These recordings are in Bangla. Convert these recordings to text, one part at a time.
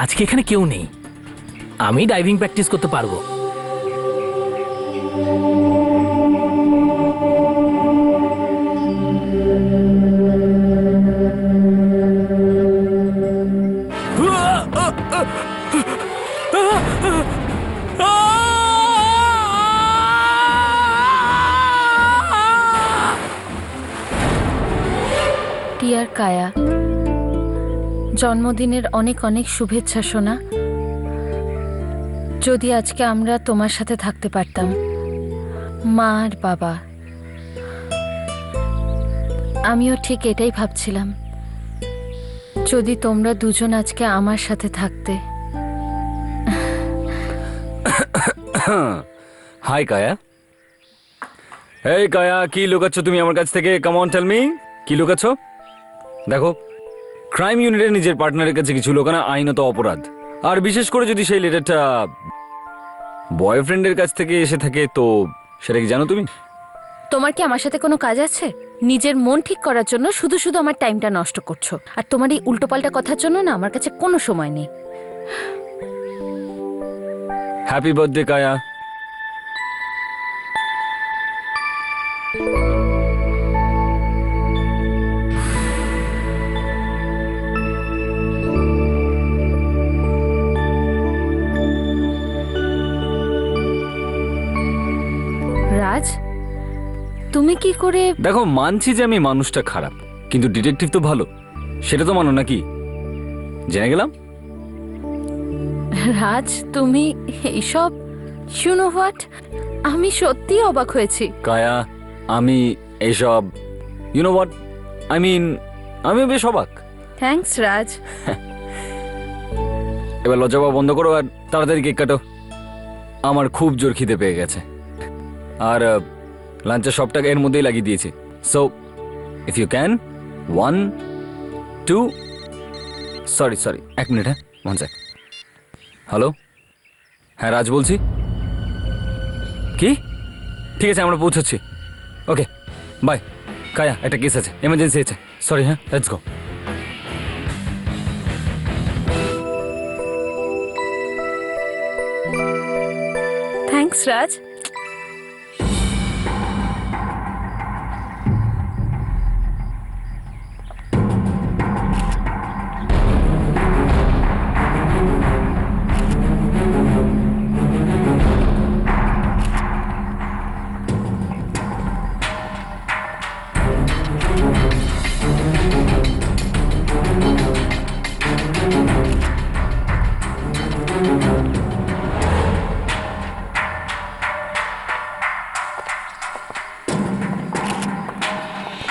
আজকে এখানে কেউ নেই, আমি ডাইভিং প্র্যাকটিস করতে পারবো। ডিয়ার কায়া, জন্মদিনের অনেক অনেক শুভেচ্ছা সোনা। যদি আজকে আমরা তোমার সাথে থাকতে পারতাম, মা আর বাবা। আমিও ঠিক এটাই ভাবছিলাম, যদি তোমরা দুজন আজকে আমার সাথে থাকতে। হাই কায়া। এই কায়া, কি লুকাচ্ছ তুমি আমার কাছ থেকে? কাম অন টেল মি, কি লুকাচ্ছ? দেখো, ক্রাইম ইউনিটে নিজের পার্টনারের কাছে কিছু লুকানো আইনত অপরাধ। আর বিশেষ করে যদি সেই লেটারটা বয়ফ্রেন্ডের কাছ থেকে এসে থাকে, তো সেটা কি জানো তুমি? তোমার কি আমার সাথে কোনো কাজ আছে? নিজের মন ঠিক করার জন্য শুধু শুধু আমার টাইমটা নষ্ট করছো, আর তোমার এই উল্টোপাল্টা কথার জন্য না আমার কাছে কোনো সময় নেই। হ্যাপি বার্থডে কায়া। রাজ, তুমি কি করে? দেখো, মানছি যে আমি মানুষটা খারাপ, কিন্তু ডিটেকটিভ তো ভালো, সেটা তো মানো নাকি? জেনে গেলাম। রাজ, তুমি এইসব? ইউ নো হোয়াট, আমি সত্যি অবাক হয়েছি। কায়া, আমি এইসব, you know what I mean, আমি বেশ অবাক। থ্যাঙ্কস রাজ। এবার লজ্জা পাওয়া বন্ধ করো আর তাড়াতাড়ি কেক কাটো। আমার খুব জোর খিদে পেয়ে গেছে, আর লাঞ্চের সব টাকা এর মধ্যেই লাগিয়ে দিয়েছি। So if you can, 1 2 sorry এক মিনিট, হ্যাঁ 1 সেক। হ্যালো, হ্যাঁ রাজ বলছি। কি? ঠিক আছে, আমরা পৌঁছাচ্ছি। Okay bye. কায়া, একটা কেস আছে, এমার্জেন্সি আছে। সরি, হ্যাঁ, let's go. Thanks Raj.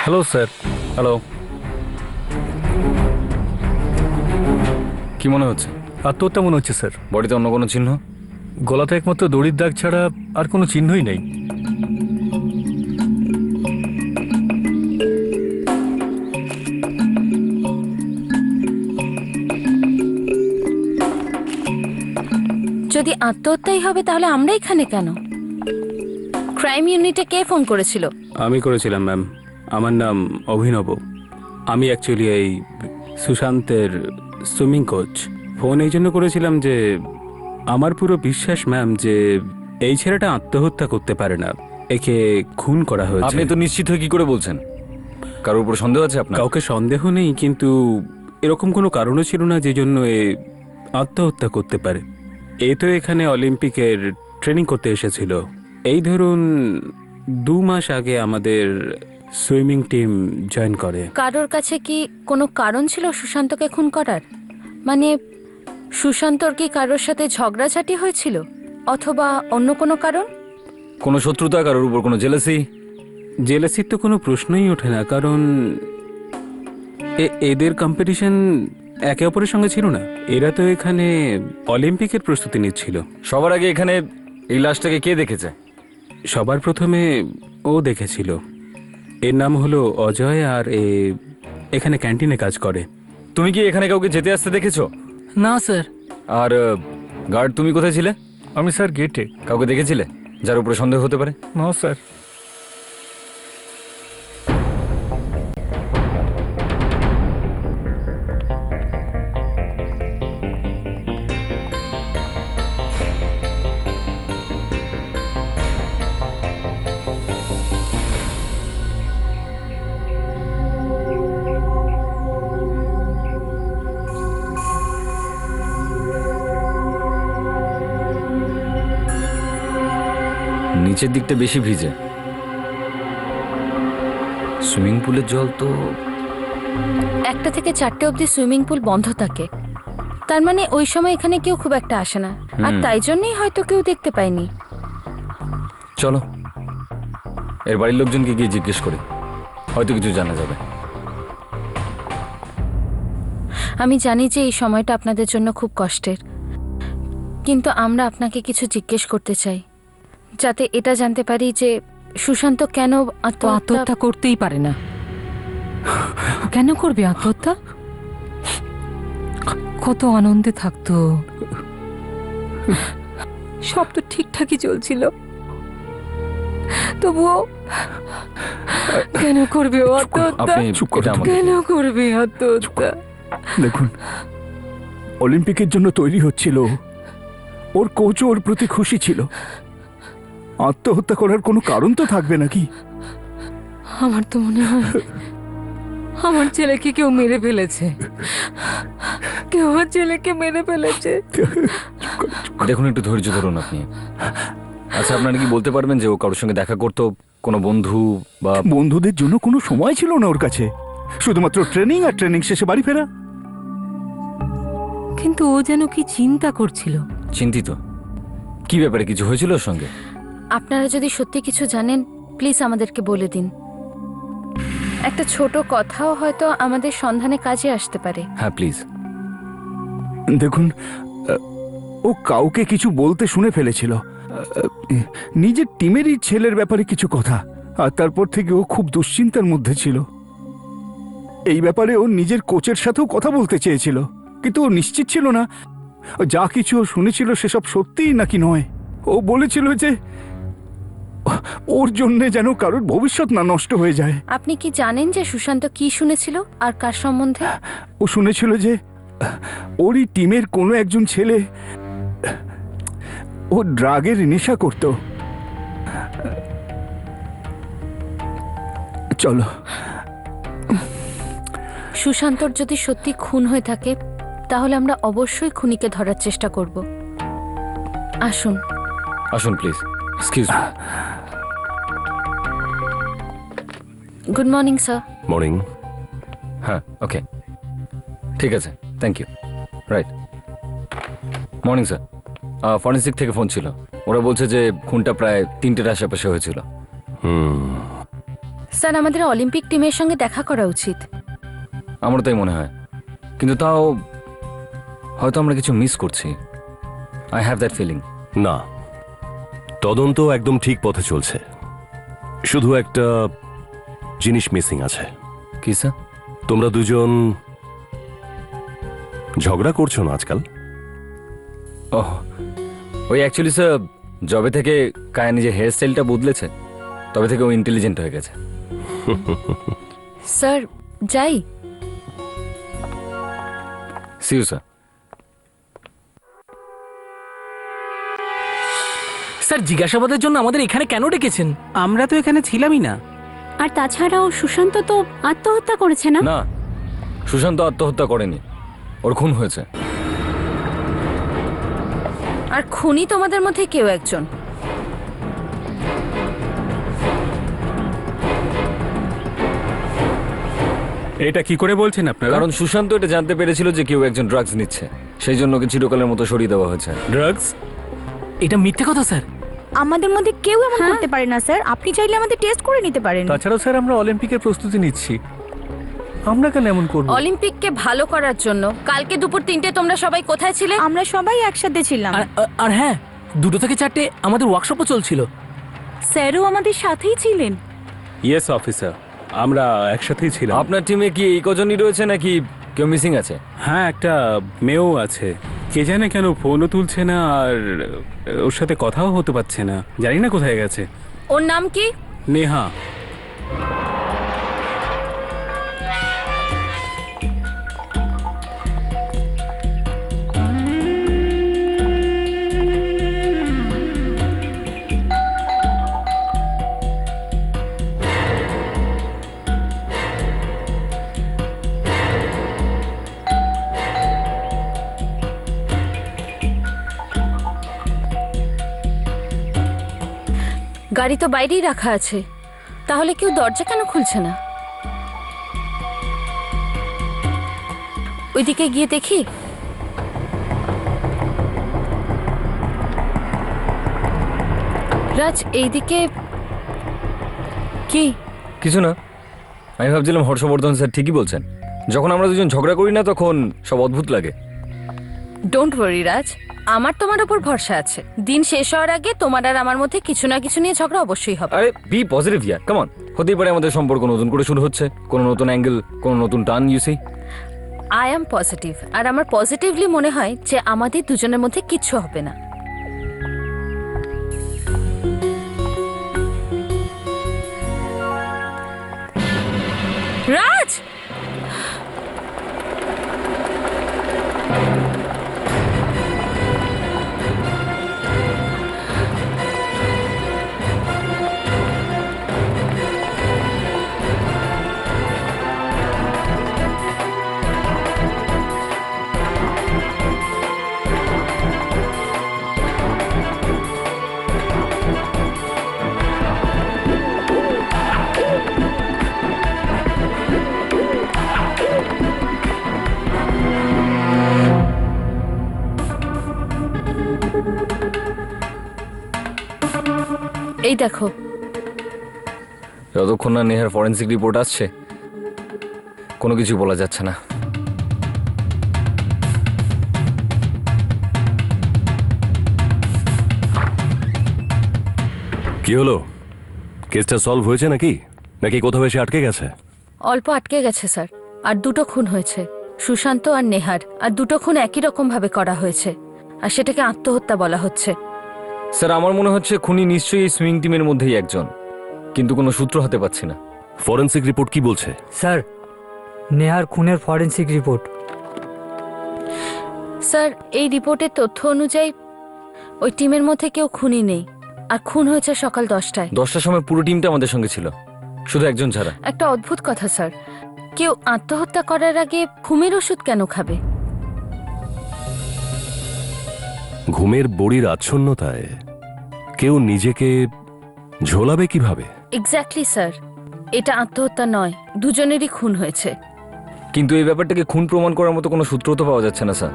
Hello sir. Hello, কি মনে হচ্ছে? আত্মহত্যা মনে হচ্ছে স্যার। বডিতে অন্য কোনো চিহ্ন? গলাতে একমাত্র দড়ির দাগ ছাড়া আর কোনো চিহ্নই নেই। যদি আত্মহত্যাই হবে তাহলে আমরা এখানে কেন? ক্রাইম ইউনিটে কে ফোন করেছিল? আমি করেছিলাম ম্যাম। আমার নাম অভিনব। আমি অ্যাকচুয়ালি এই সুশান্তের সুইমিং কোচ। ফোন এই জন্য করেছিলাম যে আমার পুরো বিশ্বাস ম্যাম যে এই ছেলেটা আত্মহত্যা করতে পারে না, একে খুন করা হয়েছে। আপনি তো নিশ্চিত হয়ে কি করে বলছেন? কারোর উপর সন্দেহ আছে আপনার? কাউকে সন্দেহ নেই, কিন্তু এরকম কোনো কারণও ছিল না যে জন্য এ আত্মহত্যা করতে পারে। এ তো এখানে অলিম্পিকের ট্রেনিং করতে এসেছিল। এই ধরুন 2 মাস আগে আমাদের সুইমিং টিম জয়েন করে। কারোর কাছে কি কোনো কারণ ছিল সুশান্তকে খুন করার? মানে সুশান্তর কি কারোর সাথে ঝগড়াঝাটি হয়েছিল, অথবা অন্য কোনো কারণ? কোনো শত্রুতা, কারোর উপর কোনো জেলাসি? জেলাসির তো কোনো প্রশ্নই ওঠে না, কারণ এদের কম্পিটিশন একে অপরের সঙ্গে ছিল না। এরা তো এখানে অলিম্পিকের প্রস্তুতি নিচ্ছিল। সবার আগে এখানে এই লাশটাকে কে দেখেছে? সবার প্রথমে ও দেখেছিল। এর নাম হলো অজয়, আর এখানে ক্যান্টিনে কাজ করে। তুমি কি এখানে কাউকে যেতে আসতে দেখেছো? না স্যার। আর গার্ড, তুমি কোথায় ছিলে? আমি স্যার গেটে। কাউকে দেখেছিলে যার উপরে সন্দেহ হতে পারে? না স্যার। নিচের দিকটা বেশি ভিজে। সুইমিং পুলের জল তো 1টা থেকে 4টে অবধি সুইমিং পুল বন্ধ থাকে, তার মানে ওই সময় এখানে কেউ খুব একটা আসে না, আর তাই জন্যই হয়তো কেউ দেখতে পায়নি। চলো এর বাড়ির লোকজনকে গিয়ে জিজ্ঞেস করি, হয়তো কিছু জানা যাবে। আমি জানি যে এই সময়টা আপনাদের জন্য খুব কষ্টের, কিন্তু আমরা আপনাকে কিছু জিজ্ঞেস করতে চাই, যাতে এটা জানতে পারি যে সুশান্ত কেন তো আত্মহত্যা করতেই পারে না। কেন করবে আত্মহত্যা? কত আনন্দে থাকতো, সব তো ঠিকঠাকই চলছিল, তবুও কেন করবে ও আত্মহত্যা? আপনি এটা আমাকে কেন করবে আত্মহত্যা? দেখুন, অলিম্পিকের জন্য তৈরি হচ্ছিল, ওর কোচও ওর প্রতি খুশি ছিল। আত্মহত্যা করার কোনো কারণ তো থাকবে নাকি? আমার তো মনে হয় আমার ছেলেকে কেউ মেরে ফেলেছে, কেউ আমার ছেলেকে মেরে ফেলেছে। দেখুন একটু ধৈর্য ধরুন আপনি। আচ্ছা আপনারা কি বলতে পারবেন যে ও কারোর সঙ্গে দেখা করতো, কোনো বন্ধু বা? বন্ধুদের জন্য কোনো সময় ছিল না ওর কাছে, শুধুমাত্র ট্রেনিং আর ট্রেনিং শেষে বাড়ি ফেরা। কিন্তু ও যেন কি চিন্তা করছিল। চিন্তিত? কি ব্যাপারে, কিছু হয়েছিল ওর সঙ্গে? আপনারা যদি সত্যি কিছু জানেন প্লিজ আমাদেরকে বলে দিন। একটা ছোট কথাও হয়তো আমাদের সন্ধানে কাজে আসতে পারে। হ্যাঁ প্লিজ। দেখুন, ও কাউকে কিছু বলতে শুনে ফেলেছিল, নিজের টিমেরই ছেলের ব্যাপারে কিছু কথা, আর তারপর থেকে ও খুব দুশ্চিন্তার মধ্যে ছিল। এই ব্যাপারে ও নিজের কোচের সাথেও কথা বলতে চেয়েছিল, কিন্তু ও নিশ্চিত ছিল না যা কিছু ও শুনেছিল সেসব সত্যিই নাকি নয়। ও বলেছিল যে ওর জন্য যেন কারোর ভবিষ্যৎ না নষ্ট হয়ে যায়। আপনি কি জানেন যে সুশান্ত কি শুনেছিল আর কার সম্বন্ধে? ও শুনেছিল যে ওরই টিমের কোনো একজন ছেলে ও ড্রাগের নেশা করত। চলো। সুশান্তর যদি সত্যি খুন হয়ে থাকে তাহলে আমরা অবশ্যই খুনিকে ধরার চেষ্টা করব। আসুন। আসুন please. Excuse me. Good morning sir. Morning. হ্যাঁ ওকে, ঠিক আছে, thank you. Right. Morning sir, forensic থেকে ফোন ছিল, ওরা বলছে যে খুনটা প্রায় 3টের আশেপাশে হয়েছিল। স্যার আমাদের অলিম্পিক টিমের সঙ্গে দেখা করা উচিত। আমারও তাই মনে হয়, কিন্তু তাও হয়তো আমরা কিছু মিস করছি। I have that feeling. না, তদন্ত একদম ঠিক পথে চলছে, শুধু একটা জিনিস মিসিং আছে। কি স্যার? তোমরা দুজন ঝগড়া করছো না আজকাল? ওহ, ওই অ্যাকচুয়ালি স্যার, যবে থেকে কায়া নিজের হেয়ার স্টাইলটা বদলেছে তবে থেকে ও ইন্টেলিজেন্ট হয়ে গেছে। স্যার যাই। C you sir. স্যার জিজ্ঞাসাবাদের জন্য আমাদের এখানে কেন ডেকেছেন? আমরা তো এখানে ছিলামই না। আর তাছাড়াও সুশান্ত তো আত্মহত্যা করেছে না? না, সুশান্ত আত্মহত্যা করেনি, ওর খুন হয়েছে। আর খুনি তোমাদের মধ্যে কেউ একজন। এটা কি করে বলছেন আপনারা? কারণ সুশান্ত এটা জানতে পেরেছিল যে কেউ একজন ড্রাগস নিচ্ছে, সেই জন্য ওকে চিরকালের মতো সরিয়ে দেওয়া হয়েছে। ড্রাগস? এটা মিথ্যে কথা স্যার। আমাদের মধ্যে কেউ এমন করতে পারে না স্যার, আপনি চাইলে আমাদের টেস্ট করে নিতে পারেন। তাছাড়াও স্যার আমরা অলিম্পিকের প্রস্তুতি নিচ্ছি, আমরা কেন এমন করবো? অলিম্পিককে ভালো করার জন্য কালকে দুপুর 3টে তোমরা সবাই কোথায় ছিলে? আমরা সবাই একসাথে ছিলাম। আর হ্যাঁ, 2টো থেকে 4টে আমাদের ওয়ার্কশপও চলছিল। স্যারও আমাদের সাথেই ছিলেন। ইয়েস অফিসার, আমরা একসাথেই ছিলাম। আপনার টিমে কি এই কজনই রয়েছে নাকি কেউ মিসিং আছে? হ্যাঁ, একটা মেয়েও আছে, কে জানে কেন ফোনও তুলছে না আর ওর সাথে কথাও হতে পারছে না, জানি না কোথায় গেছে। ওর নাম কি? নেহা। গাড়ি তো বাইরেই রাখা আছে, তাহলে কেউ দরজা কেন খুলছে না? ওইদিকে গিয়ে দেখি। রাজ, এইদিকে কি? কিছু না, আমি ভাবছিলাম হর্ষবর্ধন স্যার ঠিকই বলছেন, যখন আমরা দুজন ঝগড়া করি না তখন সব অদ্ভুত লাগে। ডোন্ট ওয়ারি রাজ, আমার তোমার উপর ভরসা আছে। দিন শেষ হওয়ার আগে তোমার আর আমার মধ্যে কিছু না কিছু নিয়ে ঝগড়া অবশ্যই হবে। আরে বি পজিটিভ ইয়ার, কাম অন। হতেই পারে আমাদের সম্পর্ক নতুন করে শুরু হচ্ছে, কোনো নতুন অ্যাঙ্গেল, কোনো নতুন turn, you see. I am positive, আর আমার পজিটিভলি মনে হয় যে আমাদের দুজনের মধ্যে কিচ্ছু হবে না। রাজ, এই দেখো। যতক্ষণ না নেহার ফরেন্সিক রিপোর্ট আসছে কোনো কিছু বলা যাচ্ছে না। কি হলো, কেসটা সলভ হয়েছে নাকি, নাকি কোথাও এসে আটকে গেছে? অল্প আটকে গেছে স্যার, আর দুটো খুন হয়েছে, সুশান্ত আর নেহার, আর দুটো খুন একই রকম ভাবে করা হয়েছে, আর সেটাকে আত্মহত্যা বলা হচ্ছে। স্যার আমার মনে হচ্ছে খুনি নিশ্চয়ই এই সুইং টিমের মধ্যেই একজন, কিন্তু কোনো সূত্র হাতে পাচ্ছি না। ফরেন্সিক রিপোর্ট কি বলছে? স্যার, নেহার খুনের ফরেন্সিক রিপোর্ট। স্যার, এই রিপোর্টের তথ্য অনুযায়ী ওই টিমের মধ্যে কেউ খুনি নেই, আর খুন হয়েছে সকাল 10টায়। 10টার সময় পুরো টিমটা আমাদের সঙ্গে ছিল, শুধু একজন ছাড়া। একটা অদ্ভুত কথা স্যার, কেউ আত্মহত্যা করার আগে ঘুমের ওষুধ কেন খাবে? ঘুমের বড়ির আচ্ছন্নতায় কেউ নিজেকে ঝোলাবে কিভাবে? এক্স্যাক্টলি স্যার, এটা আত্মহত্যা নয়, দুজনেরই খুন হয়েছে। কিন্তু এই ব্যাপারটাকে খুন প্রমাণ করার মতো কোনো সূত্র তো পাওয়া যাচ্ছে না স্যার,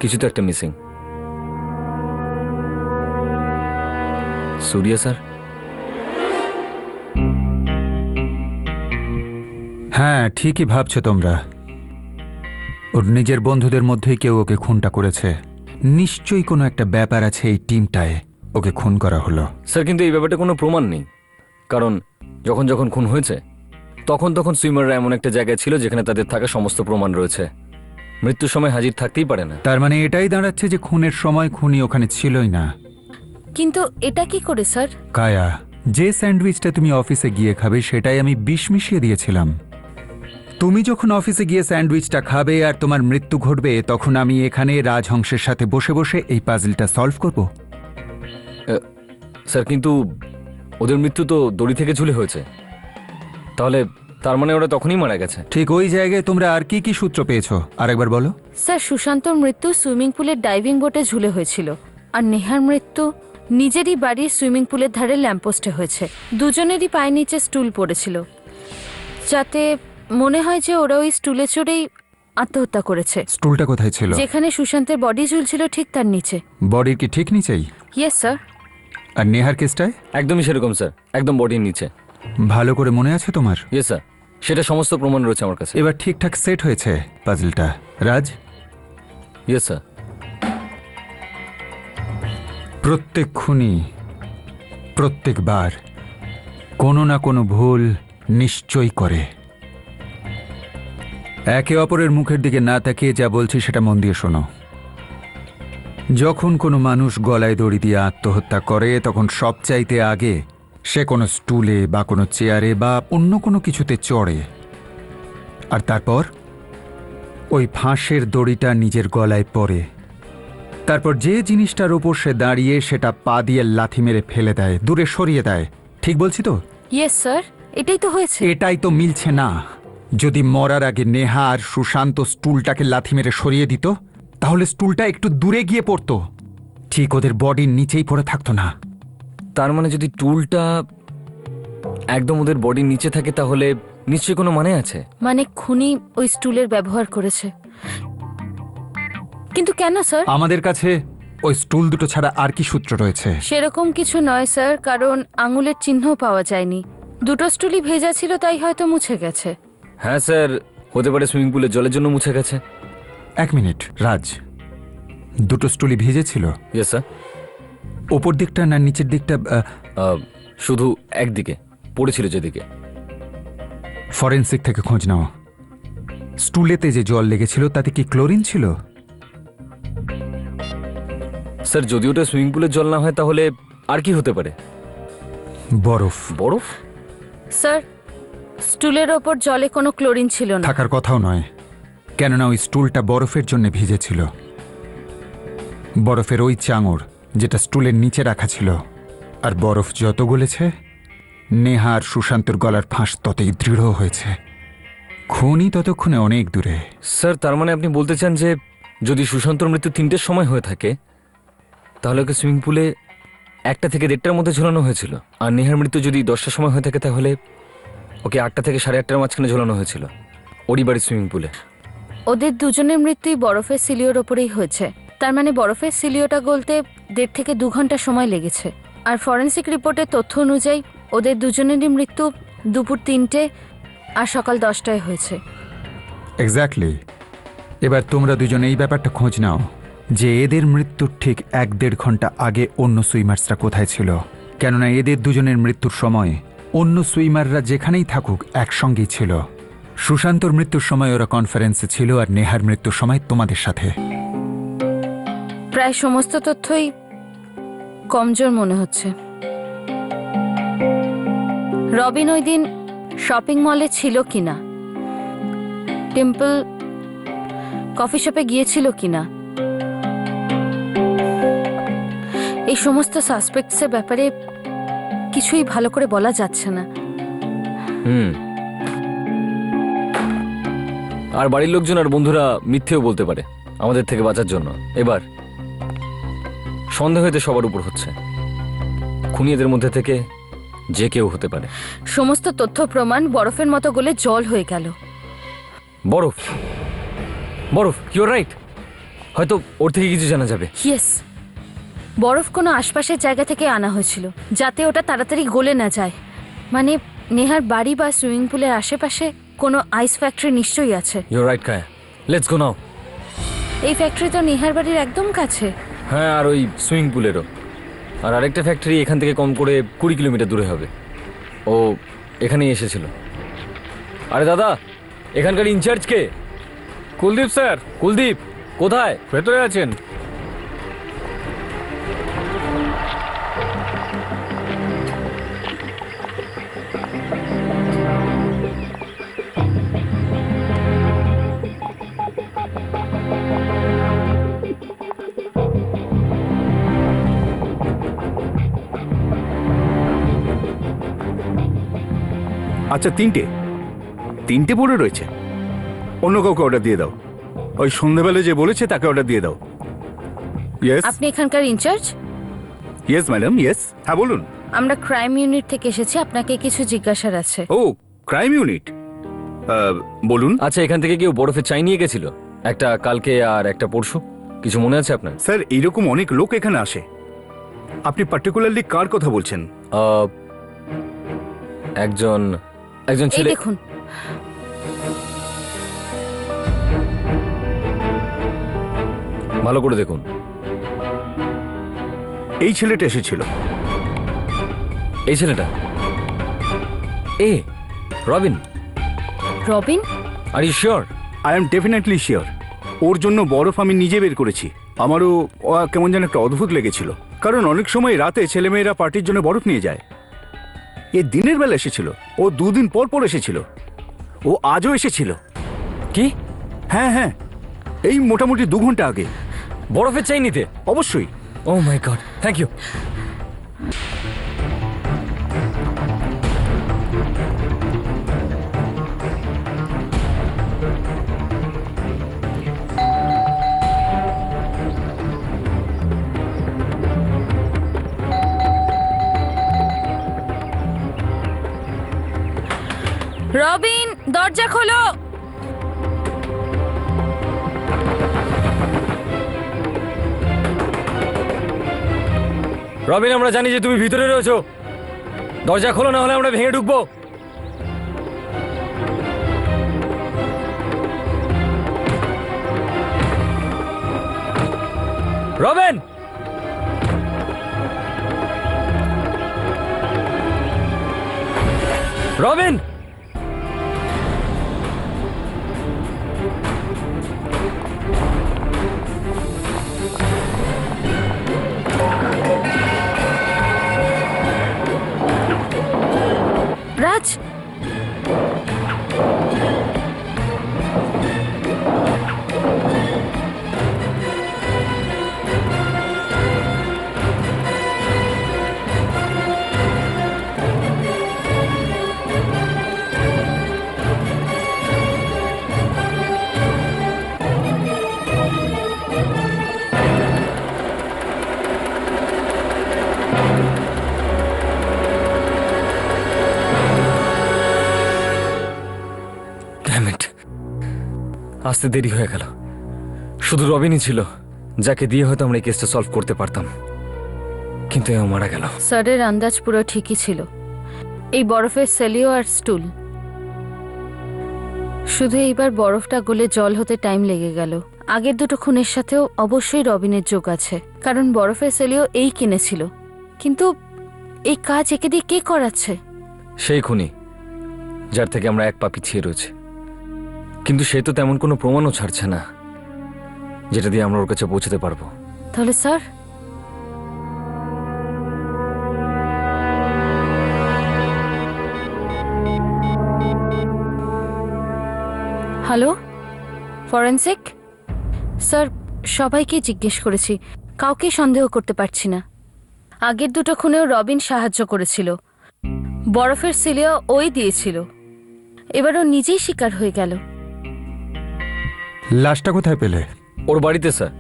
কিছু তো একটা মিসিং। সূর্য স্যার? হ্যাঁ, ঠিকই ভাবছো তোমরা। ওর নিজের বন্ধুদের মধ্যেই কেউ ওকে খুনটা করেছে। নিশ্চয়ই কোনো একটা ব্যাপার আছে এই টিমটায়, ওকে খুন করা হলো। স্যার কিন্তু এই ব্যাপারটা কোনো প্রমাণ নেই, কারণ যখন যখন খুন হয়েছে তখন তখন সুইমাররা এমন একটা জায়গায় ছিল যেখানে তাদের থাকা সমস্ত প্রমাণ রয়েছে, মৃত্যুর সময় হাজির থাকতেই পারে না। তার মানে এটাই দাঁড়াচ্ছে যে খুনের সময় খুনি ওখানে ছিলই না। কিন্তু এটা কি করে স্যার? কায়া, যে স্যান্ডউইচটা তুমি অফিসে গিয়ে খাবে সেটাই আমি বিষ মিশিয়ে দিয়েছিলাম। তুমি যখন অফিসে গিয়ে স্যান্ডউইচটা খাবে আর তোমার মৃত্যু ঘটবে, তখন আমি এখানে রাজহংসের সাথে বসে বসে এই পাজলটা সলভ করব। স্যার কিন্তু ওদের মৃত্যু তো দড়ি থেকে ঝুলে হয়েছে, তাহলে তার মানে ওরা তখনই মারা গেছে। ঠিক ওই জায়গায় তোমরা আর কি কি সূত্র পেয়েছো আরেকবার বলো। স্যার, সুশান্তর মৃত্যু সুইমিং পুলের ডাইভিং বোটে ঝুলে হয়েছিল, আর নেহার মৃত্যু নিজেরই বাড়ির সুইমিং পুলের ধারে ল্যাম্পপোস্টে হয়েছে। দুজনেরই পায়ের নিচে স্টুল পড়েছিল, যাতে মনে হয় যে ওরা ওই স্টুলে চড়েই আত্মহত্যা করেছে। স্টুলটা কোথায় ছিল? যেখানে সুশান্তের বডি ঝুলছিল ঠিক তার নিচে। বডির কি ঠিক নিচেই? Yes sir. আর নেহার কেসটায়? একদমই সেরকম স্যার, একদম বডির নিচে। ভালো করে মনে আছে তোমার? ইয়েস স্যার, সেটা সমস্ত প্রমাণ রয়েছে আমার কাছে। এবার ঠিকঠাক সেট হয়েছে পাজলটা। রাজ? Yes sir. প্রত্যেক খুনি প্রত্যেকবার কোনো না কোনো ভুল নিশ্চয়ই করে। একে অপরের মুখের দিকে না তাকিয়ে যা বলছি সেটা মন দিয়ে শোনো। যখন কোনো মানুষ গলায় দড়ি দিয়ে আত্মহত্যা করে, তখন সবচাইতে আগে সে কোনো স্টুলে বা কোনো চেয়ারে বা অন্য কোনো কিছুতে চড়ে, আর তারপর ওই ফাঁসের দড়িটা নিজের গলায় পড়ে। তারপর যে জিনিসটার উপর সে দাঁড়িয়ে সেটা পা দিয়ে লাথি মেরে ফেলে দেয়, দূরে সরিয়ে দেয়। ঠিক বলছি তো? ইয়েস স্যার, এটাই তো হয়েছে। এটাই তো মিলছে না। যদি মরার আগে নেহা আর সুশান্ত স্টুলটাকে লাথি মেরে সরিয়ে দিত, তাহলে স্টুলটা একটু দূরে গিয়ে পড়তো, ঠিক ওদের বডির নিচেই পড়ে থাকতো না। তার মানে যদি টুলটা একদম ওদের বডির নিচে থাকে তাহলে নিশ্চয়ই কোনো মানে আছে। মানে খুনি ওই স্টুলের ব্যবহার করেছে। কিন্তু কেন স্যার? আমাদের কাছে ওই স্টুল দুটো ছাড়া আর কি সূত্র রয়েছে? সেরকম কিছু নয় স্যার, কারণ আঙুলের চিহ্ন পাওয়া যায়নি। দুটো স্টুলই ভেজা ছিল, তাই হয়তো মুছে গেছে। হ্যাঁ স্যার, হতে পারে সুইমিং পুলের জলের জন্য মুছে গেছে। এক মিনিট রাজ, দুটো স্টুলই ভিজেছিল? Yes sir. ওপর দিকটা না নিচের দিকটা? শুধু একদিকে পড়েছিল যেদিকে। ফরেনসিক থেকে খোঁজ নাও। স্টুলেতে যে জল লেগেছিল তাতে কি ক্লোরিন ছিল? স্যার যদি ওটা সুইমিং পুলের জল না হয় তাহলে আর কি হতে পারে? বরফ। বরফ? স্যার, স্টুলের ওপর জলে কোনো ক্লোরিন ছিল না। থাকার কথাও নয়, কেননা ওই স্টুলটা বরফের জন্য ভিজেছিল। বরফের ওই চাঙড় যেটা স্টুলের নিচে রাখা ছিল। আর বরফ যত গলেছে, নেহা আর সুশান্তর গলার ফাঁস ততই দৃঢ় হয়েছে। খুনি ততক্ষণে অনেক দূরে। স্যার তার মানে আপনি বলতে চান যে যদি সুশান্তর মৃত্যু 3টের সময় হয়ে থাকে তাহলে ওকে সুইমিং পুলে 1টা থেকে 1:30টার মধ্যে ঝোলানো হয়েছিল, আর নেহার মৃত্যু যদি 10টার সময় হয়ে থাকে তাহলে ওকে 8টা থেকে 8:30টার মাঝখানে ঝোলানো হয়েছিল ওরই বাড়ির সুইমিং পুলে। ওদের দুজনের মৃত্যুই বরফের সিলিওর ওপরেই হয়েছে। তার মানে বরফের সিলিওটা গলতে 1.5 থেকে 2 ঘন্টা সময় লেগেছে। আর ফরেনসিক রিপোর্টের তথ্য অনুযায়ী ওদের দুজনেরই মৃত্যু দুপুর 3টে আর সকাল 10টায় হয়েছে। এক্স্যাক্টলি। এবার তোমরা দুজনে এই ব্যাপারটা খোঁজ নাও যে এদের মৃত্যুর ঠিক 1-1.5 ঘন্টা আগে অন্য সুইমার্সরা কোথায় ছিল। কেননা এদের দুজনের মৃত্যুর সময় অন্য সুইমাররা যেখানেই থাকুক একসঙ্গেই ছিল। সুশান্তর মৃত্যুর সময় ওরা কনফারেন্সে ছিল, আর নেহার মৃত্যুর সময় তোমাদের সাথে। প্রায় সমস্ত তথ্যই কমজোর মনে হচ্ছে। রবিন ওই দিন শপিং মলে ছিল কিনা, টেম্পল কফি শপে গিয়েছিল কিনা, এই সমস্ত সাসপেক্টসের ব্যাপারে কিছুই ভালো করে বলা যাচ্ছে না। আর বাড়ির লোকজন আর বন্ধুরা মিথ্যেও বলতে পারে আমাদের থেকে বাঁচার জন্য। এবার সন্দেহ হতে সবার উপর হচ্ছে। খুনি এদের মধ্যে থেকে যে কেউ হতে পারে। সমস্ত তথ্য প্রমাণ বরফের মতো গলে জল হয়ে গেল। বরফ? বরফ? Your right. হয়তো ওর থেকে কিছু জানা যাবে। ইয়েস, বরফ কোনো আশপাশের জায়গা থেকে আনা হয়েছিল যাতে ওটা তাড়াতাড়ি গলে না যায়। মানে নেহার বাড়ি বা সুইমিং পুলের আশেপাশে কোনো আইস ফ্যাক্টরি নিশ্চয়ই আছে। You're right Kaya, let's go now. এই ফ্যাক্টরি তো নেহার বাড়ির একদম কাছে। হ্যাঁ, আর ওই সুইমিং পুলেরও। আর আরেকটা ফ্যাক্টরি এখান থেকে কম করে 20 কিলোমিটার দূরে হবে। ও এখানেই এসেছিল। আরে দাদা, এখানকার ইনচার্জ কে? কুলদীপ স্যার। কুলদীপ কোথায়? ভেতরে আছেন। আচ্ছা, 3টে পড়ে রয়েছে। অন্য কাউকে অর্ডার দিয়ে দাও। ওই সন্ধ্যাবেলা যে বলেছে তাকে অর্ডার দিয়ে দাও। ইয়েস আপনি এখানকার ইনচার্জ? Yes madam, yes. হ্যাঁ বলুন। আমরা ক্রাইম ইউনিট থেকে এসেছি, আপনাকে কিছু জিজ্ঞাসার আছে। ও, ক্রাইম ইউনিট, বলুন। আচ্ছা, এখান থেকে কেউ বরফের চাই নিয়ে গেছিল? একটা কালকে আর একটা পরশু। কিছু মনে আছে আপনার? স্যার, এইরকম অনেক লোক এখানে আসে। আপনি পার্টিকুলারলি কার কথা বলছেন? একজন এই ছেলে। দেখুন, ভালো করে দেখুন। এই ছেলেটা এসেছিল। এই ছেলেটা এ Robin. Robin? Are you sure? I am definitely sure. ওর জন্য বরফ আমি নিজে বের করেছি। আমারও কেমন যেন একটা অদ্ভুত লেগেছিল, কারণ অনেক সময় রাতে ছেলেমেয়েরা পার্টির জন্য বরফ নিয়ে যায়। এ দিনের বেলা এসেছিল। ও 2 দিন পর পর এসেছিল। ও আজও এসেছিল। কি? হ্যাঁ হ্যাঁ, এই মোটামুটি 2 ঘন্টা আগে। বরফের চাই নিতে? অবশ্যই। ও মাই গড, থ্যাংক ইউ। রবিন, দরজা খোলো। রবিন, আমরা জানি যে তুমি ভিতরে রয়েছো। দরজা খোলো, না হলে আমরা ভেঙে ঢুকবো। রবিন! রবিন! রাজ, Damn it! আসতে দেরি হয়ে গেল। শুধু রবিনই ছিল যাকে দিয়ে হয়তো আমরা এই কেসটা সলভ করতে পারতাম, কিন্তু এও মারা গেল। স্যারের আন্দাজ পুরো ঠিকই ছিল। এই বরফের সেলিও আর স্টুল। শুধু এইবার বরফটা গলে জল হতে টাইম লেগে গেল। আগের দুটো খুনের সাথেও অবশ্যই রবিনের যোগ আছে, কারণ বরফের সেলিও এই কিনেছিল। কিন্তু এই কাজ একে দিয়ে কে করাচ্ছে? সেই খুনি যার থেকে আমরা এক পা পিছিয়ে রয়েছে, কিন্তু সে তো তেমন কোনো প্রমাণও ছাড়ছে না যেটা দিয়ে আমরা ওর কাছে পৌঁছতে পারবো। তাহলে স্যার, হ্যালো, ফরেনসিক স্যার, সবাইকে জিজ্ঞেস করেছি, কাউকে সন্দেহ করতে পারছি না। আগের দুটো খুনেও রবিন সাহায্য করেছিল, বরফের সিলিয়া ওই দিয়েছিল, এবার ও নিজেই শিকার হয়ে গেল। লাশটা কোথায় পেলে? ওর বাড়িতে স্যার।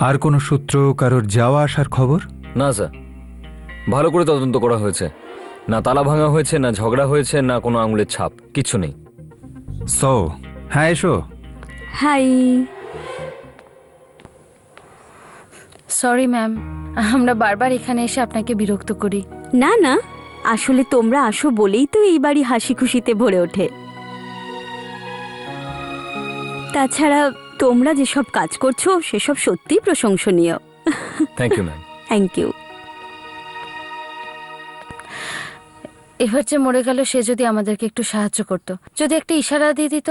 আর কোনো সূত্র, কারোর যাওয়া আসার খবর? না স্যার, ভালো করে তদন্ত করা হয়েছে। না তালা ভাঙা হয়েছে, না ঝগড়া হয়েছে, না কোনো আঙুলের ছাপ, কিছু নেই। সো হ্যাঁ, এসো। হাই। সরি ম্যাম, আমরা বারবার এখানে এসে আপনাকে বিরক্ত করি। না না, আসলে তোমরা আসো বলেই তো এই বাড়ি হাসি খুশিতে ভরে ওঠে। তাছাড়া তোমরা যেসব কাজ করছো সেসব সত্যিই প্রশংসনীয়। Thank you ma'am. Thank you. এবার যে মরে গেল সে যদি আমাদেরকে একটু সাহায্য করত, যদি একটা ইশারা দিয়ে দিত,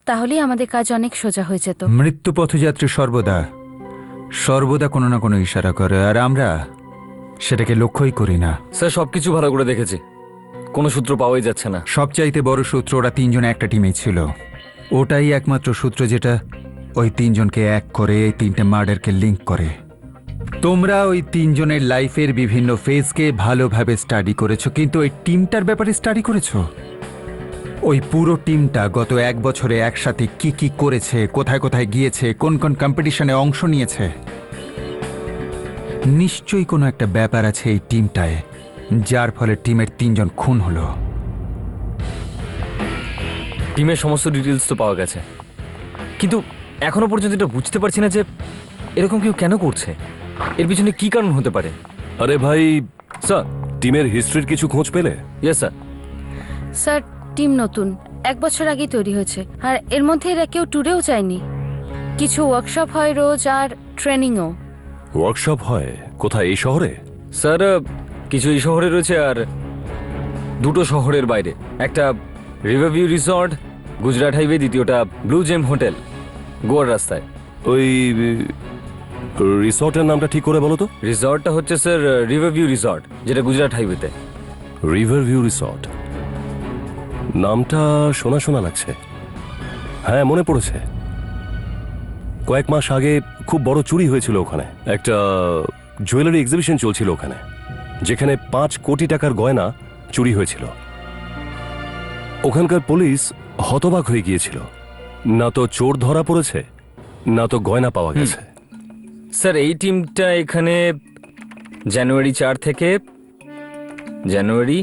তাহলেই আমাদের কাজ অনেক সোজা হয়ে যেত। মৃত্যু পথযাত্রী সর্বদা সর্বদা কোনো না কোনো ইশারা করে, আর আমরা সেটাকে লক্ষ্যই করি না। স্যার, সবকিছু ভালো করে দেখেছি, কোনো সূত্র পাওয়াই যাচ্ছে না। সবচাইতে বড় সূত্র, ওরা তিনজন একটা টিমেই ছিল। ওটাই একমাত্র সূত্র যেটা ওই তিনজনকে এক করে এই তিনটে মার্ডারকে লিঙ্ক করে। তোমরা ওই তিনজনের লাইফের বিভিন্ন ফেজকে ভালোভাবে স্টাডি করেছো, কিন্তু ওই টিমটার ব্যাপারে স্টাডি করেছো? ওই পুরো টিমটা গত এক বছরে একসাথে কি কি করেছে, কোথায় কোথায় গিয়েছে, কোন কোন কম্পিটিশনে অংশ নিয়েছে। নিশ্চয়ই কোনো একটা ব্যাপার আছে এই টিমটায়, যার ফলে টিমের তিনজন খুন হলো। টিমের সমস্ত ডিটেলস তো পাওয়া গেছে, কিন্তু এখনো পর্যন্ত এটা বুঝতে পারছি না যে এরকম কেউ কেন করছে, এর পিছনে কি কারণ হতে পারে। আরে ভাই, স্যার। টিমের হিস্ট্রির কিছু খোঁজ পেলে? Yes sir. স্যার, টিম নতুন, 1 বছর আগেই তৈরি হয়েছে, আর এর মধ্যে এরা কেউ ট্যুরেও যায়নি। কিছু ওয়ার্কশপ হয় রোজ, আর ট্রেনিংও। ওয়ার্কশপ হয় কোথায়, এই শহরে? স্যার, কিছু এই শহরে রয়েছে আর দুটো শহরের বাইরে। একটা রিভারভিউ রিসর্ট, গুজরাট হাইওয়ে, দ্বিতীয়টা ব্লু জেম হোটেল, গোয়ার রাস্তায়। ওই রিসর্টের নামটা ঠিক করে বলো তো। রিসর্টটা হচ্ছে স্যার রিভারভিউ রিসর্ট, যেটা গুজরাট হাইওয়েতে। রিভার ভিউ রিসর্ট, নামটা শোনা শোনা লাগছে। হ্যাঁ, মনে পড়েছে, কয়েক মাস আগে খুব বড় চুরি হয়েছিল ওখানে। একটা জুয়েলারি এক্সিবিশন চলছিল ওখানে, যেখানে 5 কোটি টাকার গয়না চুরি হয়েছিল। ওখানকার পুলিশ হতবাক হয়ে গিয়েছিল, না তো চোর ধরা পড়েছে, না তো গয়না পাওয়া গেছে। স্যার, এই টিমটা এখানে জানুয়ারি 4 থেকে জানুয়ারি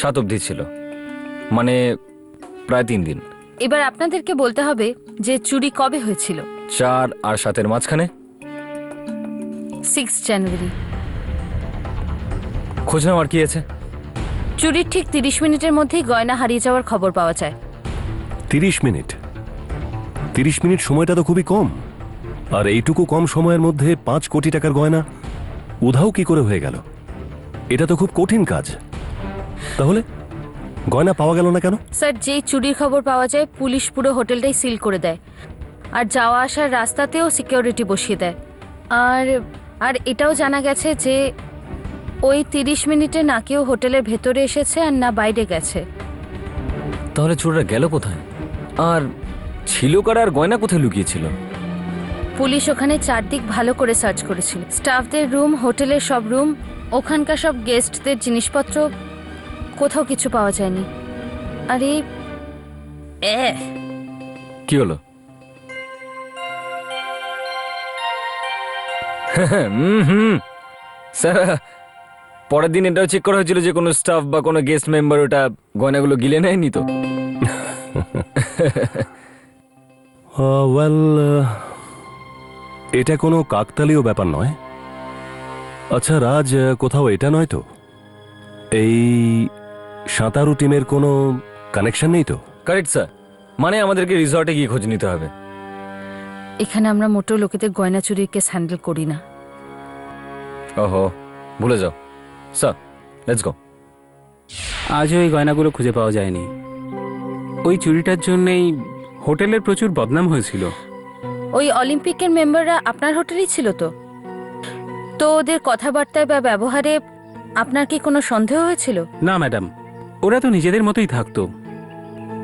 7 অবধি ছিল। মানে প্রায় 3 দিন। এবার আপনাদেরকে বলতে হবে যে চুরি কবে হয়েছিল। 4 আর 7-এর মাঝখানে। 6 জানুয়ারি। খোঁজ নাও আর কি আছে। চুরির ঠিক 30 মিনিটের মধ্যেই গয়না হারিয়ে যাওয়ার খবর পাওয়া যায়। 30 মিনিট? 30 মিনিট সময়টা তো খুবই কম। আর এইটুকু কম সময়ের মধ্যে 5 কোটি টাকার গয়না উধাও কি করে হয়ে গেল? এটা তো খুব কঠিন কাজ। তাহলে গয়না পাওয়া গেল না কেন? স্যার, যেই চুরির খবর পাওয়া যায় পুলিশ পুরো হোটেলটাই সিল করে দেয়, আর যাওয়া আসার রাস্তাতেও সিকিউরিটি বসিয়ে দেয়। আর এটাও জানা গেছে যে ওই 30 মিনিটে না কেউ হোটেলের ভেতরে এসেছে আর না বাইরে গেছে। তাহলে চোররা গেল কোথায়? আর ছিল কারা, আর গয়না কোথায় লুকিয়েছিল? পুলিশ ওখানে চারদিক ভালো করে সার্চ করেছিল। স্টাফদের রুম, হোটেলের সব রুম, ওখানকার সব গেস্টদের জিনিসপত্র, কোথাও কিছু পাওয়া যায়নি। আরে কি হলো? স্যার, পরের দিন এটাও চেক করা হয়েছিল যে কোনো স্টাফ বা কোনো গেস্ট মেম্বার ওটা গয়নাগুলো গিলে নেয়নি তো? ওয়েল, এটা কোনো কাকতালীয় ব্যাপার নয়। আচ্ছা রাজ, কোথাও এটা নয় তো এই সাঁতারু টিমের কোনো কানেকশন নেই তো? কারেক্ট স্যার, মানে আমাদেরকে রিসর্টে গিয়ে খোঁজ নিতে হবে। এখানে আমরা মোটো লোকেদের গয়না চুরির কেস হ্যান্ডেল করি না। ওহো, ভুলে যাও। Sir, let's go. আজও ওই গয়নাগুলো খুঁজে পাওয়া যায়নি। ওই চুরিটার জন্যেই হোটেলের প্রচুর বদনাম হয়েছিল। ওই অলিম্পিকের মেম্বাররা আপনার হোটেলেই ছিল তো? তো ওদের কথাবার্তায় বা ব্যবহারে আপনার কি কোনো সন্দেহ হয়েছিল? না ম্যাডাম, ওরা তো নিজেদের মতোই থাকতো।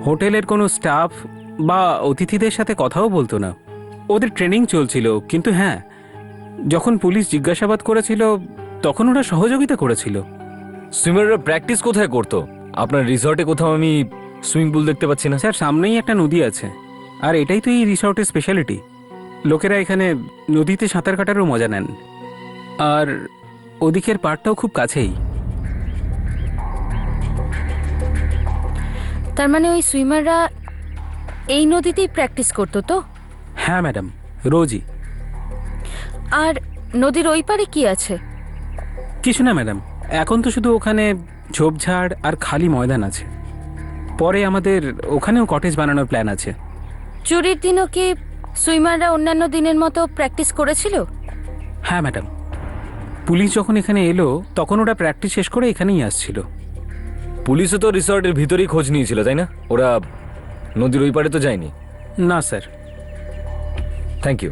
হোটেলের কোনো স্টাফ বা অতিথিদের সাথে কথাও বলতো না। ওদের ট্রেনিং চলছিল, কিন্তু হ্যাঁ, যখন পুলিশ জিজ্ঞাসাবাদ করেছিল তখন ওরা সহযোগিতা করেছিল। সুইমাররা প্র্যাকটিস কোথায় করতো? আপনার রিসর্টে কোথাও আমি সুইমিং পুল দেখতে পাচ্ছি না। স্যার, সামনেই একটা নদী আছে, আর এটাই তো এই রিসর্টের স্পেশালিটি। লোকেরা এখানে নদীতে সাঁতার কাটারও মজা নেন, আর ওদিকের পাড়টাও খুব কাছেই। তার মানে ওই সুইমাররা এই নদীতেই প্র্যাকটিস করতো তো? হ্যাঁ ম্যাডাম, রোজই। আর নদীর ওই পারে কি আছে? কিছু না ম্যাডাম, এখন তো শুধু ওখানে ঝোপঝাড় আর খালি ময়দান আছে। পরে আমাদের ওখানেও কটেজ বানানোর প্ল্যান আছে। চুরির দিনও কি সুইমাররা অন্যান্য দিনের মতো প্র্যাকটিস করেছিল? হ্যাঁ ম্যাডাম, পুলিশ যখন এখানে এলো তখন ওরা প্র্যাকটিস শেষ করে এখানেই আসছিল। পুলিশও তো রিসর্টের ভিতরেই খোঁজ নিয়েছিল, তাই না? ওরা নদীর ওই পারে তো যায়নি। না স্যার। Thank you.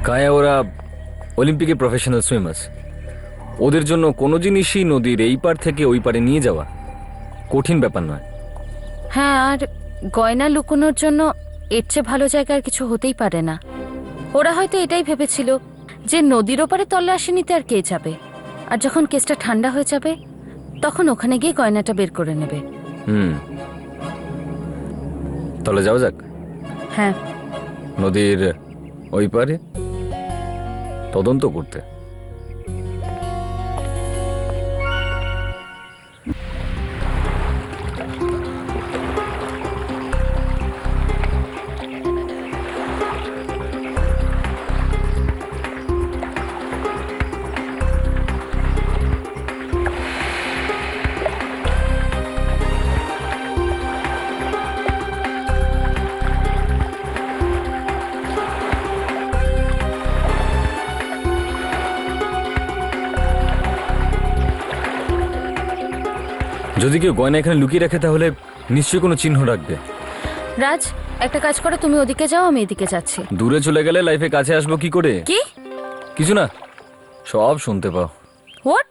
কায়া ওরা অলিম্পিকের প্রফেশনাল সুইমার্স। ওদের জন্য কোনো জিনিসই নদীর এই পার থেকে ওই পারে নিয়ে যাওয়া কঠিন ব্যাপার নয়। হ্যাঁ, আর গয়না লুকোনোর জন্য এর চেয়ে ভালো জায়গা আর কিছু হতেই পারে না। ওরা হয়তো এটাই ভেবেছিল যে নদীর ওপারে তল্লাশি নিতে আর কে যাবে, আর যখন কেসটা ঠান্ডা হয়ে যাবে তখন ওখানে গিয়ে গয়নাটা বের করে নেবে। তাহলে যাওয়া যাক হ্যাঁ, নদীর ওই পারে তদন্ত করতে। যদি কেউ গয়না এখানে লুকিয়ে রাখে তাহলে নিশ্চয়ই কোনো চিহ্ন রাখবে। রাজ, একটা কাজ করো, তুমি ওদিকে যাও, আমি এদিকে যাচ্ছি। দূরে চলে গেলে লাইফে কাছে আসবো কি করে? কি? কিছু না, সব শুনতে পাও। হোয়াট?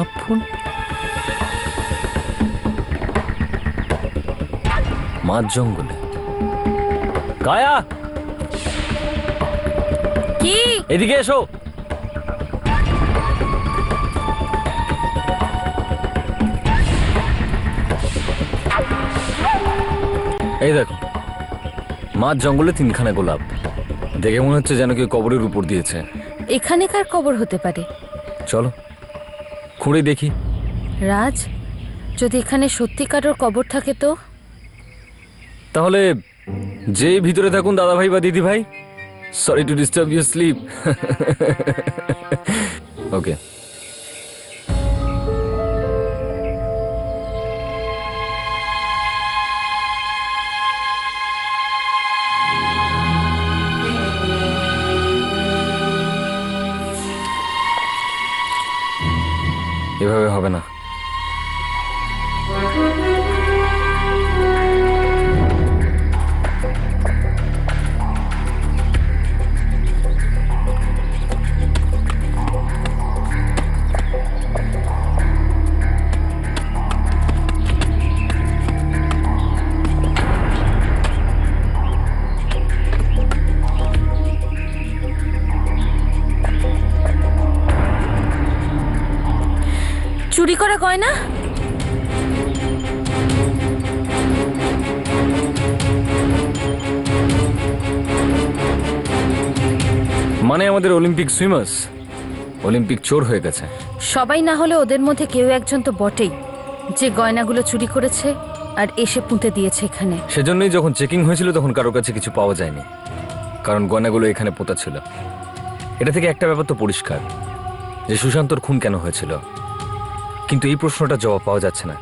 গোলাপ ফুল মাঝ জঙ্গলে। কায়া, কি? এদিকে এসো। এই দেখো, মাঝ জঙ্গলে 3খানা গোলাপ। দেখে মনে হচ্ছে যেন কেউ কবরের উপর দিয়েছে। এখানেকার কবর হতে পারে। চলো খুঁড়ে দেখি। রাজ, যদি এখানে সত্যিকারের কবর থাকে তো? তাহলে যে ভিতরে থাকুন দাদা ভাই বা দিদি ভাই, sorry to disturb your sleep. Okay, এভাবে হবে না। চুরি করা গয়না? মানে আমাদের অলিম্পিক সুইমার্স অলিম্পিক চোর হয়ে গেছে। সবাই না হলে ওদের মধ্যে কেউ একজন তো বটেই, যে গয়নাগুলো চুরি করেছে আর এসে পুঁতে দিয়েছে এখানে। সেজন্যই যখন চেকিং হয়েছিল তখন কারোর কাছে কিছু পাওয়া যায়নি, কারণ গয়নাগুলো এখানে পোতা ছিল। এটা থেকে একটা ব্যাপার তো পরিষ্কার, যে সুশান্তর খুন কেন হয়েছিল। কিন্তু এই প্রশ্নটা জবাব পাওয়া যাচ্ছে না,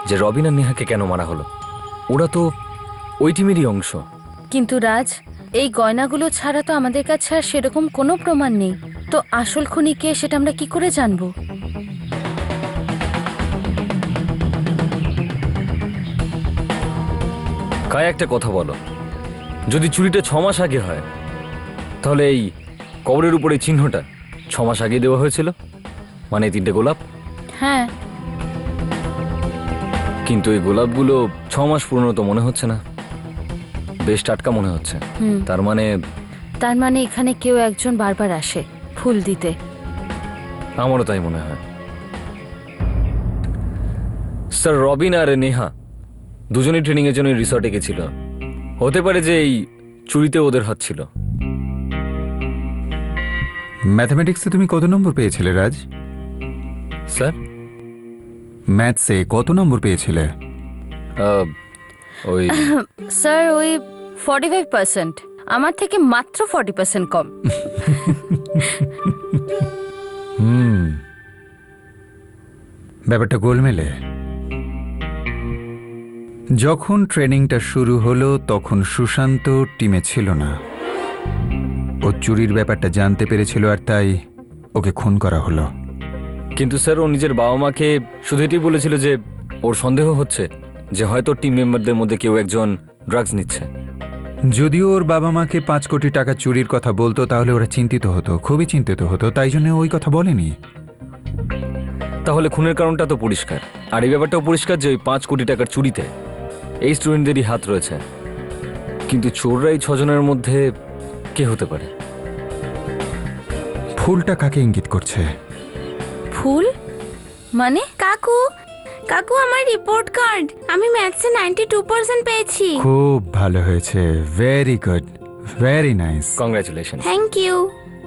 যে রবিন আর নেহাকে কেন মারা হলো। ওরা তো ওই টিমেরই অংশ। কিন্তু রাজ, এই গয়নাগুলো ছাড়া তো আমাদের কাছে আর সেরকম কোনো প্রমাণ নেই। তো আসল খুনি কে সেটা আমরা কি করে জানবো? কায় একটা কথা বলো, যদি চুরিটা 6 মাস আগে হয়, তাহলে এই কবরের উপরে চিহ্নটা 6 মাস আগে দেওয়া হয়েছিল, মানে 3টে গোলাপ। হ্যাঁ, কিন্তু এই গোলাপগুলো 6 মাস পুরনো তো মনে হচ্ছে না, বেশ টাটকা মনে হচ্ছে। তার মানে এখানে কেউ একজন বারবার আসে ফুল দিতে। আমারও তাই মনে হয়। স্যার, রবিন আর নেহা দুজনেই ট্রেনিং এর জন্য রিসর্টে গেছিল। হতে পারে যে এই চুরিতে ওদের হাত ছিল। ম্যাথমেটিক্সে তুমি কত নম্বর পেয়েছিলে রাজ? স্যার, ম্যাথসে কত নম্বর পেয়েছিলে? ওই স্যার, ওই 45%। আমার থেকে মাত্র 40% কম। ব্যাপারটা গোলমেলে। যখন ট্রেনিংটা শুরু হলো তখন সুশান্ত টিমে ছিল না। ও চুরির ব্যাপারটা জানতে পেরেছিল আর তাই ওকে খুন করা হলো। কিন্তু স্যার, ও নিজের বাবা মাকে শুধু এটাই বলেছিল যে ওর সন্দেহ হচ্ছে যে হয়তো টিম মেম্বারদের মধ্যে কেউ একজন ড্রাগস নিচ্ছে। যদিও ওর বাবা মাকে 5 কোটি টাকা চুরির কথা বলতো তাহলে ওরা চিন্তিত হতো, খুবই চিন্তিত হতো, তাই জন্য ওই কথা বলেনি। তাহলে খুনের কারণটা তো পরিষ্কার। আর এই ব্যাপারটাও পরিষ্কার যে ওই 5 কোটি টাকার চুরিতে এই স্টুডেন্টদেরই হাত রয়েছে। কিন্তু চোররা এই 6 জনের মধ্যে কে হতে পারে? ফুলটা কাকে ইঙ্গিত করছে? ফুল মানে? কাকু, কাকু আমার রিপোর্ট কার্ড। আমি ম্যাথসে 92% পেয়েছি। খুব ভালো হয়েছে, very good, very nice. Congratulation. Thank you.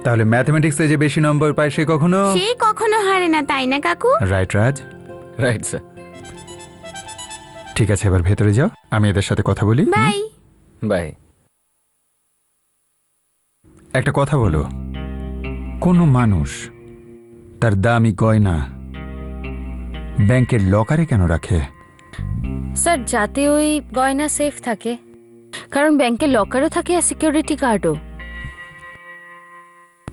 তাহলে ম্যাথমেটিক্সে যে বেশি নম্বর পায় সে কখনো সে কখনো হারে না, তাই না কাকু? রাইট রাজ? Right sir. ঠিক আছে, এবার ভেতরে যাও, আমি এদের সাথে কথা বলি। বাই। বাই। একটা কথা বলো, কোনো মানুষ তার দামি গয়না ব্যাংকের লকারে কেন রাখে? স্যার, যাতে ওই গয়না সেফ থাকে, কারণ ব্যাংকের লকারও থাকে আর সিকিউরিটি গার্ডও।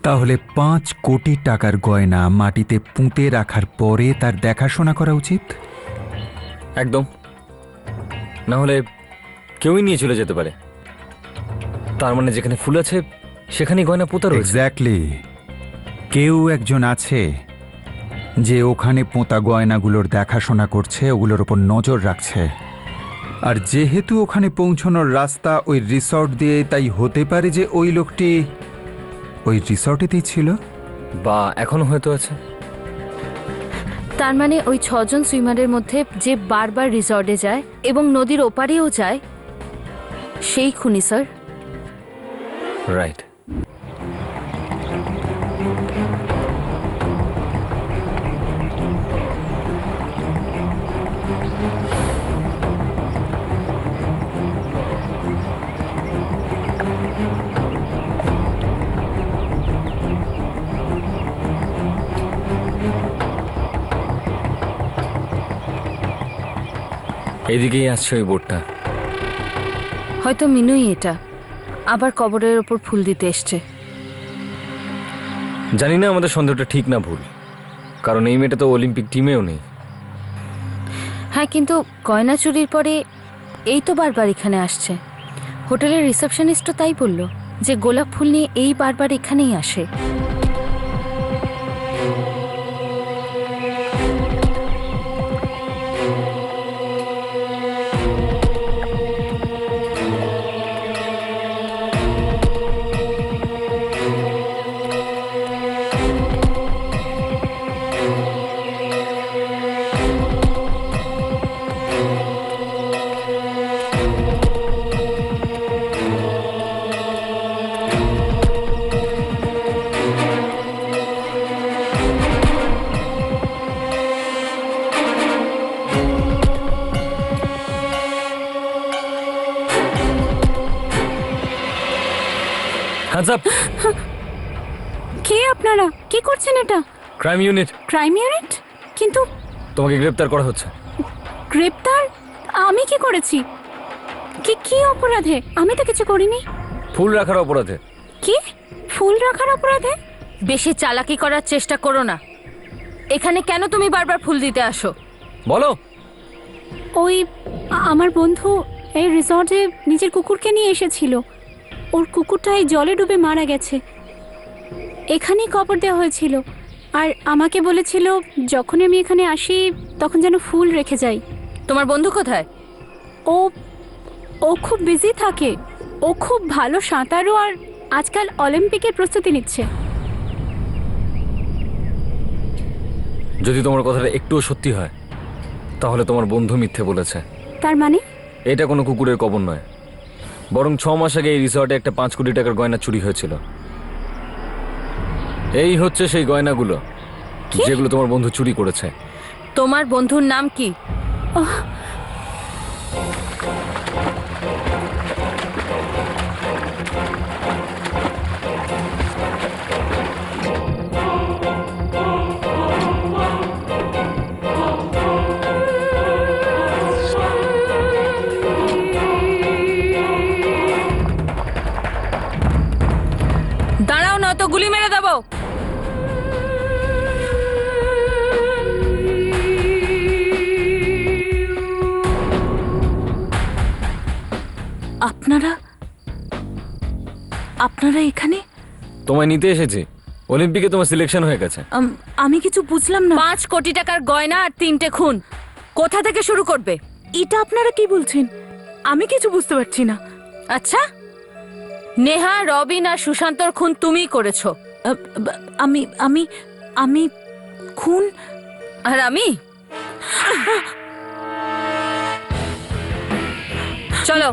তাহলে 5 কোটি টাকার গয়না মাটিতে পুঁতে রাখার পরে তার দেখাশোনা করা উচিত। একদম, না হলে কেউই নিয়ে চলে যেতে পারে। তার মানে যেখানে ফুল আছে সেখানেই গয়না পোতা রয়েছে। এক্স্যাক্টলি, কেউ একজন আছে যে ওখানে পোঁতা গয়নাগুলোর দেখাশোনা করছে, ওগুলোর ওপর নজর রাখছে। আর যেহেতু ওখানে পৌঁছানোর রাস্তা ওই রিসর্ট দিয়ে, তাই হতে পারে যে ওই লোকটি ওই রিসর্টেতেই ছিল। বা এখনো হয়তো আছে। তার মানে ওই 6 জন সুইমারের মধ্যে যে বারবার রিসর্টে যায় এবং নদীর ওপারেও যায়, সেই খুনি স্যার। রাইট। এদিকেই আসছে ওই বোটটা। হয়তো মিনুই এটা আবার কবরের ওপর ফুল দিতে এসছে। জানি না আমাদের সন্দেহটা ঠিক না ভুল, কারণ এই মেয়েটা তো অলিম্পিক টিমেও নেই। হ্যাঁ, কিন্তু গয়না চুরির পরে এই তো বারবার এখানে আসছে। হোটেলের রিসেপশনিস্টও তাই বলল যে গোলাপ ফুল নিয়ে এই বারবার এখানেই আসে। Hands up. কে আপনারা? কি করছেন এটা? Crime unit. Crime unit? কিন্তু তোমাকে গ্রেফতার করা হচ্ছে। গ্রেপ্তার? আমি কি করেছি? কি কি অপরাধে? আমি তো কিছু করিনি। ফুল রাখার অপরাধে। কি? ফুল রাখার অপরাধে? বেশি চালাকি করার চেষ্টা করো না। এখানে কেন তুমি বারবার ফুল দিতে আসো? বলো। ওই আমার বন্ধু এই রিসর্টে নিজের কুকুরকে নিয়ে এসেছিল। ওর কুকুরটা এই জলে ডুবে মারা গেছে। এখানেই কবর দেওয়া হয়েছিল। আর আমাকে বলেছিল যখন আমি এখানে আসি তখন যেন ফুল রেখে যাই। তোমার বন্ধু কোথায়? ও ও খুব বিজি থাকে। ও খুব ভালো সাঁতারু আর আজকাল অলিম্পিকের প্রস্তুতি নিচ্ছে। যদি তোমার কথাটা একটুও সত্যি হয় তাহলে তোমার বন্ধু মিথ্যে বলেছে। তার মানে? এটা কোনো কুকুরের কবর নয়, বরং 6 মাস আগে এই রিসর্টে একটা 5 কোটি টাকার গয়না চুরি হয়েছিল। এই হচ্ছে সেই গয়নাগুলো যেগুলো তোমার বন্ধু চুরি করেছে। তোমার বন্ধুর নাম কি? দাঁড়াও, নয়তো গুলি মেরে দেবো। আপনারা এখানে? তোমায় নিতে এসেছি। অলিম্পিকে তোমার সিলেকশন হয়ে গেছে। আমি কিছু বুঝলাম না। 5 কোটি টাকার গয়না আর 3টে খুন, কোথা থেকে শুরু করবে? এটা আপনারা কি বলছেন? আমি কিছু বুঝতে পারছি না। আচ্ছা, নেহা, রবিন আর সুশান্তর খুন তুমিই করেছো। আমি আমি আমি খুন? আর আমি? চলো,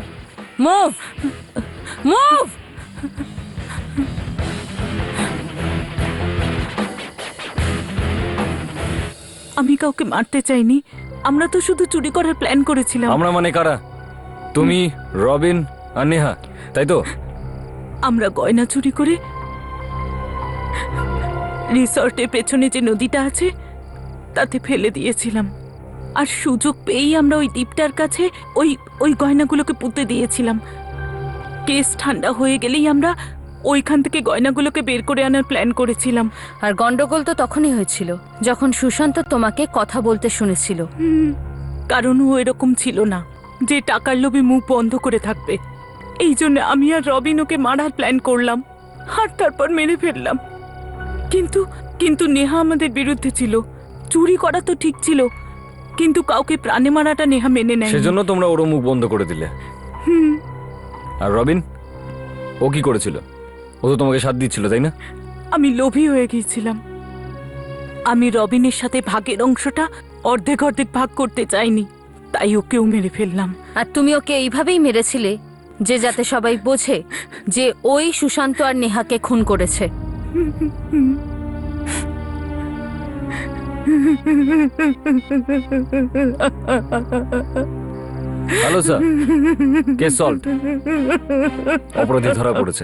মুভ মুভ। আমি কাউকে মারতে চাইনি। আমরা তো শুধু চুরি করার প্ল্যান করেছিলাম। আমরা মানে কারা? তুমি, রবিন আর নেহা, তাই তো? আমরা গয়না চুরি করে রিসর্টের পেছনে যে নদীটা আছে তাতে ফেলে দিয়েছিলাম। আর সুযোগ পেয়েই আমরা ওই দ্বীপটার কাছে ওই ওই গয়নাগুলোকে পুঁতে দিয়েছিলাম। কেস ঠান্ডা হয়ে গেলেই আমরা ওইখান থেকে গয়নাগুলোকে বের করে আনার প্ল্যান করেছিলাম। আর গন্ডগোল তো তখনই হয়েছিল যখন সুশান্ত তোমাকে কথা বলতে শুনেছিল। কারণ ও এরকম ছিল না যে টাকার লোভে মুখ বন্ধ করে থাকবে। এই জন্য আমি আর রবিন ওকে মারার প্ল্যান করলাম আর তারপর মেরে ফেললাম। কিন্তু কিন্তু নেহা আমাদের বিরুদ্ধে ছিল। চুরি করা তো ঠিক ছিল, কিন্তু কাউকে প্রাণে মারাটা নেহা মেনে নেয়। সেজন্য তোমরা ওরও মুখ বন্ধ করে দিলে। আর রবিন, ও কি করেছিল? ও তো তোমাকে সাথ দিচ্ছিল, তাই না? আমি লোভী হয়ে গিয়েছিলাম। আমি রবিনের সাথে ভাগের অংশটা অর্ধেক অর্ধেক ভাগ করতে চাইনি, তাই ওকেও মেরে ফেললাম। আর তুমি ওকে এইভাবেই মেরেছিলে যে যাতে সবাই বোঝে যে ওই সুশান্ত আর নেহাকে খুন করেছে। Hello sir, case solved. অপরাধী ধরা পড়েছে।